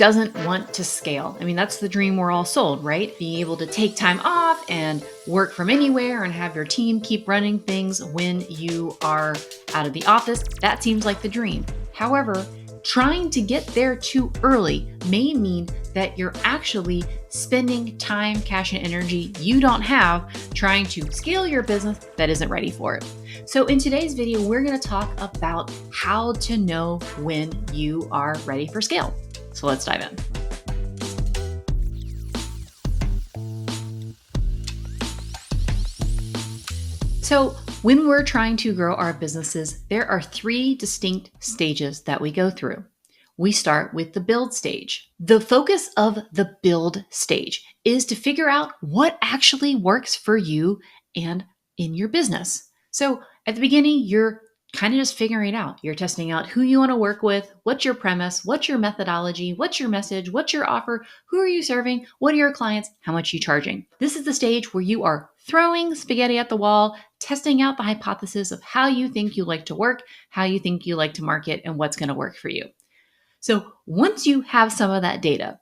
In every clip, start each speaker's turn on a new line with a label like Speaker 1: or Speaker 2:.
Speaker 1: doesn't want to scale? I mean, that's the dream we're all sold, right? Being able to take time off and work from anywhere and have your team keep running things when you are out of the office. That seems like the dream. However, trying to get there too early may mean that you're actually spending time, cash, and energy you don't have trying to scale your business that isn't ready for it. So in today's video, we're going to talk about how to know when you are ready for scale. So let's dive in. So when we're trying to grow our businesses, there are three distinct stages that we go through. We start with the build stage. The focus of the build stage is to figure out what actually works for you and in your business. So at the beginning, you're kind of just figuring it out. You're testing out who you want to work with, what's your premise, what's your methodology, what's your message, what's your offer, who are you serving, what are your clients, how much are you charging. This is the stage where you are throwing spaghetti at the wall, testing out the hypothesis of how you think you like to work, how you think you like to market, and what's going to work for you. So once you have some of that data,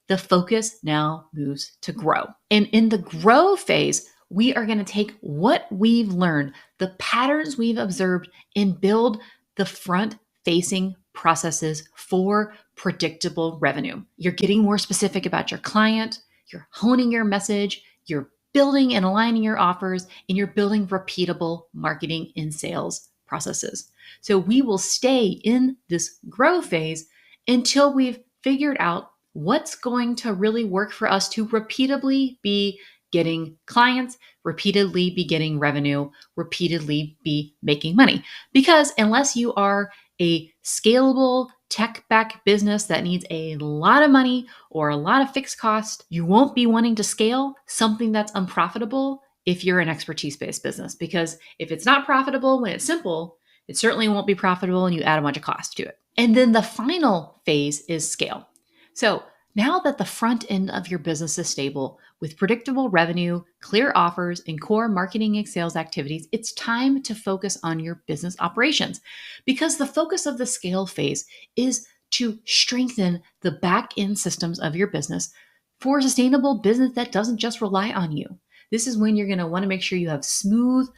Speaker 1: the focus now moves to grow. And in the grow phase, we are going to take what we've learned, the patterns we've observed, and build the front-facing processes for predictable revenue. You're getting more specific about your client, you're honing your message, you're building and aligning your offers, and you're building repeatable marketing and sales processes. So we will stay in this grow phase until we've figured out what's going to really work for us to repeatedly be getting clients, repeatedly be getting revenue, repeatedly be making money. Because unless you are a scalable tech-backed business that needs a lot of money or a lot of fixed cost, you won't be wanting to scale something that's unprofitable if you're an expertise-based business. Because if it's not profitable when it's simple, it certainly won't be profitable and you add a bunch of cost to it. And then the final phase is scale. So now that the front end of your business is stable with predictable revenue, clear offers, and core marketing and sales activities, it's time to focus on your business operations, because the focus of the scale phase is to strengthen the back end systems of your business for a sustainable business that doesn't just rely on you. This is when you're going to want to make sure you have smooth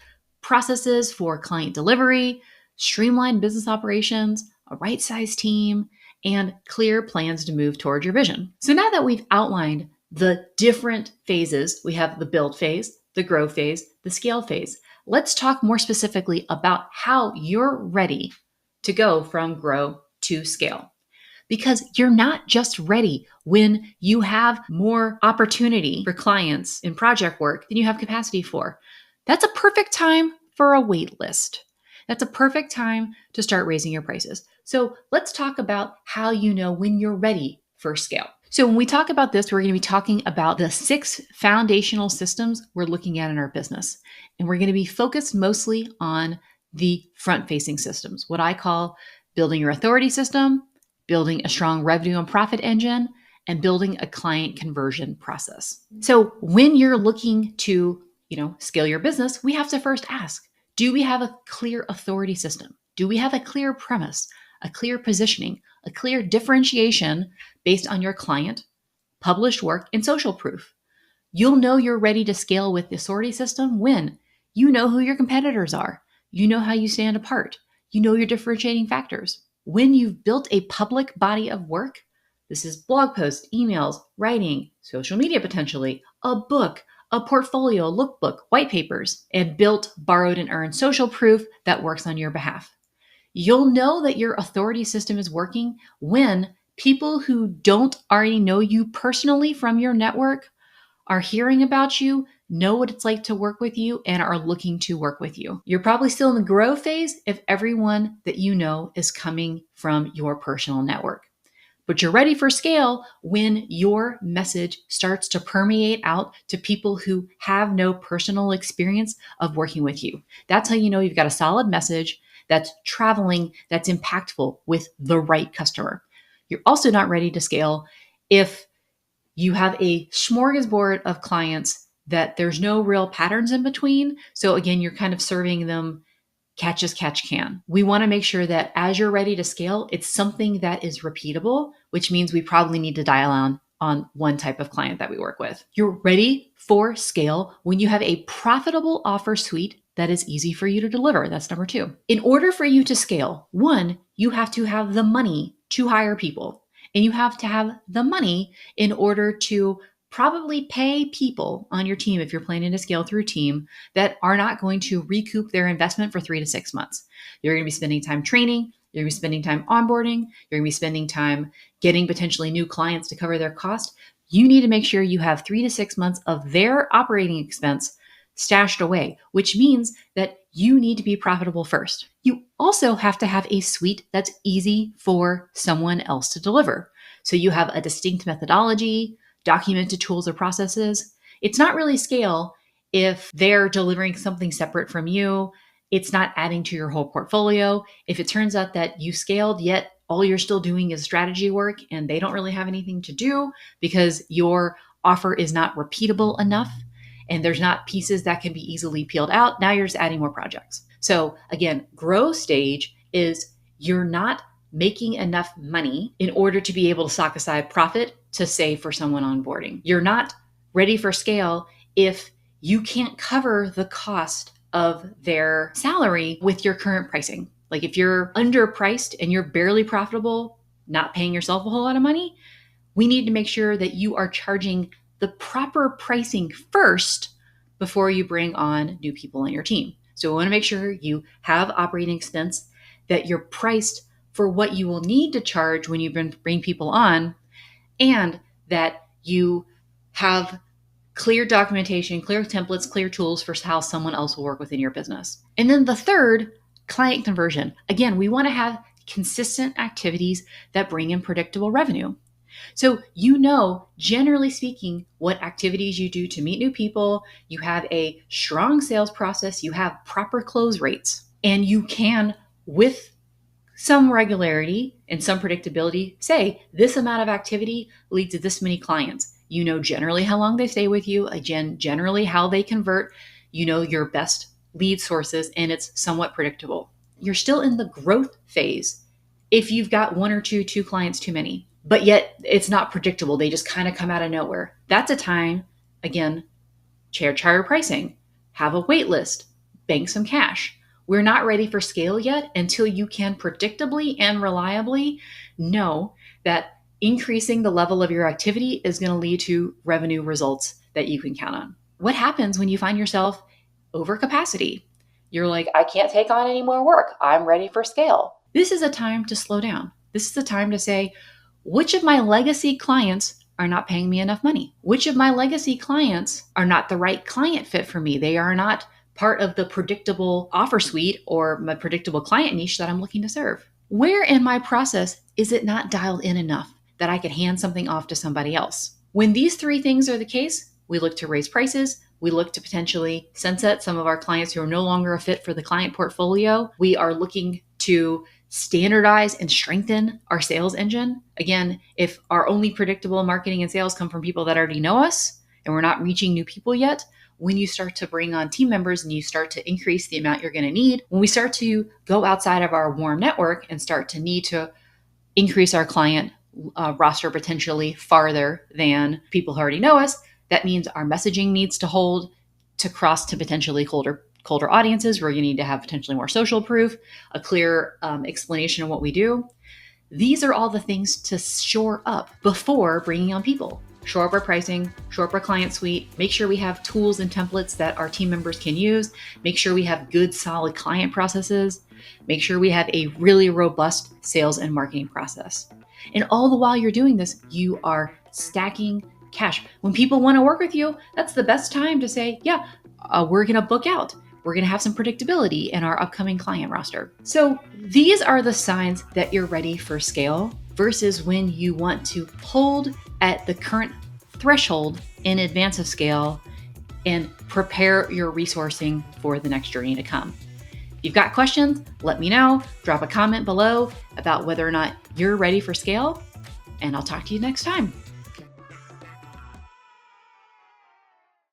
Speaker 1: processes for client delivery, streamlined business operations, a right-sized team, and clear plans to move toward your vision. So now that we've outlined the different phases, we have the build phase, the grow phase, the scale phase. Let's talk more specifically about how you're ready to go from grow to scale. Because you're not just ready when you have more opportunity for clients in project work than you have capacity for. That's a perfect time for a wait list. That's a perfect time to start raising your prices. So let's talk about how you know when you're ready for scale. So when we talk about this, we're going to be talking about the 6 foundational systems we're looking at in our business. And we're going to be focused mostly on the front-facing systems, what I call building your authority system, building a strong revenue and profit engine, and building a client conversion process. So when you're looking to, scale your business, we have to first ask, do we have a clear authority system? Do we have a clear premise, a clear positioning, a clear differentiation based on your client, published work, and social proof? You'll know you're ready to scale with the authority system when you know who your competitors are. You know how you stand apart. You know your differentiating factors. When you've built a public body of work, this is blog posts, emails, writing, social media potentially, a book, a portfolio, lookbook, white papers, and built, borrowed, and earned social proof that works on your behalf. You'll know that your authority system is working when people who don't already know you personally from your network are hearing about you, know what it's like to work with you, and are looking to work with you. You're probably still in the grow phase if everyone that you know is coming from your personal network. But you're ready for scale when your message starts to permeate out to people who have no personal experience of working with you. That's how you know you've got a solid message that's traveling, that's impactful with the right customer. You're also not ready to scale if you have a smorgasbord of clients that there's no real patterns in between. So again, you're kind of serving them catch as catch can. We want to make sure that as you're ready to scale, it's something that is repeatable, which means we probably need to dial on one type of client that we work with. You're ready for scale when you have a profitable offer suite that is easy for you to deliver. That's number 2. In order for you to scale, 1, you have to have the money to hire people, and you have to have the money in order to probably pay people on your team, if you're planning to scale through a team, that are not going to recoup their investment for 3 to 6 months. You're going to be spending time training. You're going to be spending time onboarding. You're going to be spending time getting potentially new clients to cover their cost. You need to make sure you have 3 to 6 months of their operating expense stashed away, which means that you need to be profitable first. You also have to have a suite that's easy for someone else to deliver. So you have a distinct methodology, documented tools or processes. It's not really scale if they're delivering something separate from you. It's not adding to your whole portfolio. If it turns out that you scaled, yet all you're still doing is strategy work and they don't really have anything to do because your offer is not repeatable enough and there's not pieces that can be easily peeled out, now you're just adding more projects. So again, growth stage is you're not making enough money in order to be able to sock aside profit to save for someone onboarding. You're not ready for scale if you can't cover the cost of their salary with your current pricing. Like if you're underpriced and you're barely profitable, not paying yourself a whole lot of money, we need to make sure that you are charging the proper pricing first before you bring on new people on your team. So we want to make sure you have operating expense, that you're priced for what you will need to charge when you bring people on, and that you have clear documentation, clear templates, clear tools for how someone else will work within your business. And then the third, client conversion. Again, we want to have consistent activities that bring in predictable revenue. So generally speaking, what activities you do to meet new people, you have a strong sales process, you have proper close rates, and you can, with some regularity and some predictability, say this amount of activity leads to this many clients. You know generally how long they stay with you, again, generally how they convert, you know your best lead sources, and it's somewhat predictable. You're still in the growth phase if you've got one or two clients too many, but yet it's not predictable. They just kind of come out of nowhere. That's a time, again, charge higher pricing, have a wait list, bank some cash. We're not ready for scale yet until you can predictably and reliably know that increasing the level of your activity is going to lead to revenue results that you can count on. What happens when you find yourself over capacity? You're like, I can't take on any more work. I'm ready for scale. This is a time to slow down. This is a time to say, which of my legacy clients are not paying me enough money? Which of my legacy clients are not the right client fit for me? They are not part of the predictable offer suite or my predictable client niche that I'm looking to serve. Where in my process is it not dialed in enough that I could hand something off to somebody else? When these 3 things are the case, we look to raise prices. We look to potentially sunset some of our clients who are no longer a fit for the client portfolio. We are looking to standardize and strengthen our sales engine. Again, if our only predictable marketing and sales come from people that already know us and we're not reaching new people yet, when you start to bring on team members and you start to increase the amount you're going to need, when we start to go outside of our warm network and start to need to increase our client roster potentially farther than people who already know us, that means our messaging needs to hold to cross to potentially colder audiences where you need to have potentially more social proof, a clear explanation of what we do. These are all the things to shore up before bringing on people. Shore up our pricing, shore up our client suite, make sure we have tools and templates that our team members can use, make sure we have good, solid client processes, make sure we have a really robust sales and marketing process. And all the while you're doing this, you are stacking cash. When people want to work with you, that's the best time to say, yeah, we're going to book out. We're going to have some predictability in our upcoming client roster. So these are the signs that you're ready for scale versus when you want to hold at the current threshold in advance of scale and prepare your resourcing for the next journey to come. If you've got questions, let me know. Drop a comment below about whether or not you're ready for scale, and I'll talk to you next time.